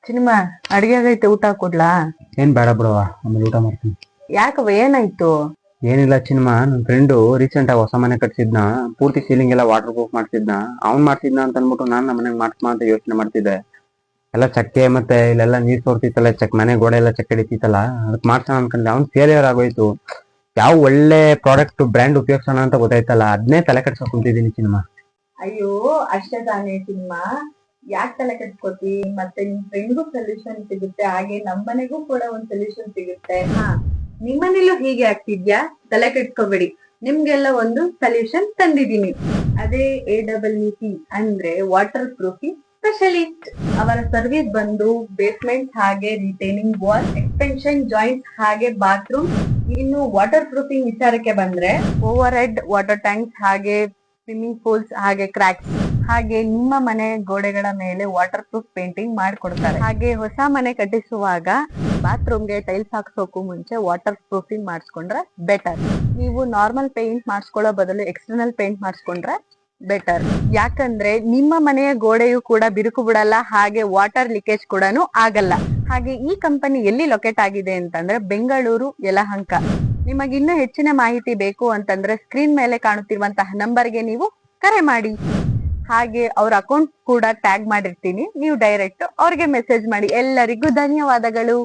Cinema ಅಡಿಗೆ ಆಗೈತೆ, ಊಟ ಕೊಡ್ಲಾ? ಏನ್ ಬೇಡ ಬಿಡವ, ಆಮೇಲೆ ಊಟ ಮಾಡ್ತೀನಿ. ಯಾಕವ, ಏನಾಯ್ತು? ಏನಿಲ್ಲ ಚಿನ್ಮ, ನನ್ ಫ್ರೆಂಡು ರೀಸೆಂಟ್ ಆಗಿ ಹೊಸ ಮನೆ ಕಟ್ಸಿದ್ನ, ಪೂರ್ತಿ ಸೀಲಿಂಗ್ ಎಲ್ಲ ವಾಟರ್ ಪ್ರೂಫ್ ಮಾಡ್ಸಿದ್ನ. ಅವ್ನ್ ಮಾಡ್ಸಿದ್ನ ಅಂತ ಅನ್ಬಿಟ್ಟು ನಾನ್ ನಮ್ಮ ಮನೆಗ್ ಮಾಡ್ಸ್ಮಾ ಅಂತ ಯೋಚನೆ ಮಾಡ್ತಿದ್ದೆ. ಎಲ್ಲ ಚಕ್ಕೆ ಮತ್ತೆ ಇಲ್ಲೆಲ್ಲ ನೀರ್ ಸೋರ್ತಿತ್ತಲ್ಲ, ಮನೆ ಗೋಡೆ ಎಲ್ಲ ಚಕ್ಕೆ ಹಿಡಿತಿತ್ತಲ್ಲ, ಅದಕ್ಕೆ ಮಾಡ್ಸೋಣ ಅನ್ಕೊಂಡೆ. ಅವ್ನ್ ಫೇಲಿಯರ್ ಆಗೋಯ್ತು. ಯಾವ ಒಳ್ಳೆ ಪ್ರಾಡಕ್ಟ್ ಬ್ರ್ಯಾಂಡ್ ಉಪಯೋಗಿಸೋಣ ಅಂತ ಗೊತ್ತಾಯ್ತಲ್ಲ, ಅದನ್ನೇ ತಲೆ ಕೆಡ್ಸ್ಕೊಂಡ್ ಕುಂತಿದ್ದೀನಿ ಚಿನ್ಮ. ಅಯ್ಯೋ, ಅಷ್ಟೇ ತಾನೇ ಸಿನಿಮಾ. ಯಾಕೆ ತಲೆ ಕೆಡ್ಸ್ಕೊತಿ? ಮತ್ತೆ ನಿಮ್ ಫ್ರೆಂಡ್ಗೂ ಸೊಲ್ಯೂಷನ್ ಸಿಗುತ್ತೆ, ಹಾಗೆ ನಮ್ಮನೆಗೂ ಕೂಡ ಒಂದ್ ಸೊಲ್ಯೂಷನ್ ಸಿಗುತ್ತೆ. ನಿಮ್ಮನೇಲೂ ಹೀಗೆ ಆಗ್ತಿದ್ಯಾ? ತಲೆ ಕೆಡ್ಸ್ಕೋಬೇಡಿ, ನಿಮ್ಗೆಲ್ಲ ಒಂದು ಸೊಲ್ಯೂಷನ್ ತಂದಿದ್ದೀನಿ. ಅದೇ AEE ಅಂದ್ರೆ ವಾಟರ್ ಪ್ರೂಫಿಂಗ್ ಸ್ಪೆಷಲಿಸ್ಟ್. ಅವರ ಸರ್ವಿಸ್ ಬಂದು ಬೇಸ್ಮೆಂಟ್ ಹಾಗೆ ರಿಟೈನಿಂಗ್ ವಾಲ್, ಎಕ್ಸ್ಟೆನ್ಷನ್ ಜಾಯಿಂಟ್ ಹಾಗೆ ಬಾತ್ರೂಮ್. ಇನ್ನು ವಾಟರ್ ಪ್ರೂಫಿಂಗ್ ವಿಚಾರಕ್ಕೆ ಬಂದ್ರೆ ಓವರ್ ಹೆಡ್ ವಾಟರ್ ಟ್ಯಾಂಕ್ಸ್ ಹಾಗೆ ಸ್ವಿಮ್ಮಿಂಗ್ ಪೂಲ್ಸ್ ಹಾಗೆ ಕ್ರ್ಯಾಕ್ಸ್, ಹಾಗೆ ನಿಮ್ಮ ಮನೆ ಗೋಡೆಗಳ ಮೇಲೆ ವಾಟರ್ ಪ್ರೂಫ್ ಪೇಂಟಿಂಗ್ ಮಾಡ್ಕೊಡ್ತಾರೆ. ಹಾಗೆ ಹೊಸ ಮನೆ ಕಟ್ಟಿಸುವಾಗ ಬಾತ್ರೂಮ್ಗೆ ಟೈಲ್ಸ್ ಹಾಕ್ಸೋಕು ಮುಂಚೆ ವಾಟರ್ ಪ್ರೂಫಿಂಗ್ ಮಾಡಿಸ್ಕೊಂಡ್ರೆ ಬೆಟರ್. ನೀವು ನಾರ್ಮಲ್ ಪೇಂಟ್ ಮಾಡಿಸ್ಕೊಳ್ಳೋ ಬದಲು ಎಕ್ಸ್ಟರ್ನಲ್ ಪೇಂಟ್ ಮಾಡಿಸ್ಕೊಂಡ್ರೆ ಬೆಟರ್. ಯಾಕಂದ್ರೆ ನಿಮ್ಮ ಮನೆಯ ಗೋಡೆಯು ಕೂಡ ಬಿರುಕು ಬಿಡಲ್ಲ, ಹಾಗೆ ವಾಟರ್ ಲೀಕೇಜ್ ಕೂಡ ಆಗಲ್ಲ. ಹಾಗೆ ಈ ಕಂಪನಿ ಎಲ್ಲಿ ಲೊಕೇಟ್ ಆಗಿದೆ ಅಂತಂದ್ರೆ ಬೆಂಗಳೂರು ಯಲಹಂಕ. ನಿಮಗೆ ಇನ್ನೂ ಹೆಚ್ಚಿನ ಮಾಹಿತಿ ಬೇಕು ಅಂತಂದ್ರೆ ಸ್ಕ್ರೀನ್ ಮೇಲೆ ಕಾಣುತ್ತಿರುವಂತಹ ನಂಬರ್ಗೆ ನೀವು ಕರೆ ಮಾಡಿ. ಹಾಗೆ ಅವ್ರ ಅಕೌಂಟ್ ಕೂಡ ಟ್ಯಾಗ್ ಮಾಡಿರ್ತೀನಿ, ನೀವು ಡೈರೆಕ್ಟ್ ಅವ್ರಿಗೆ ಮೆಸೇಜ್ ಮಾಡಿ. ಎಲ್ಲರಿಗೂ ಧನ್ಯವಾದಗಳು.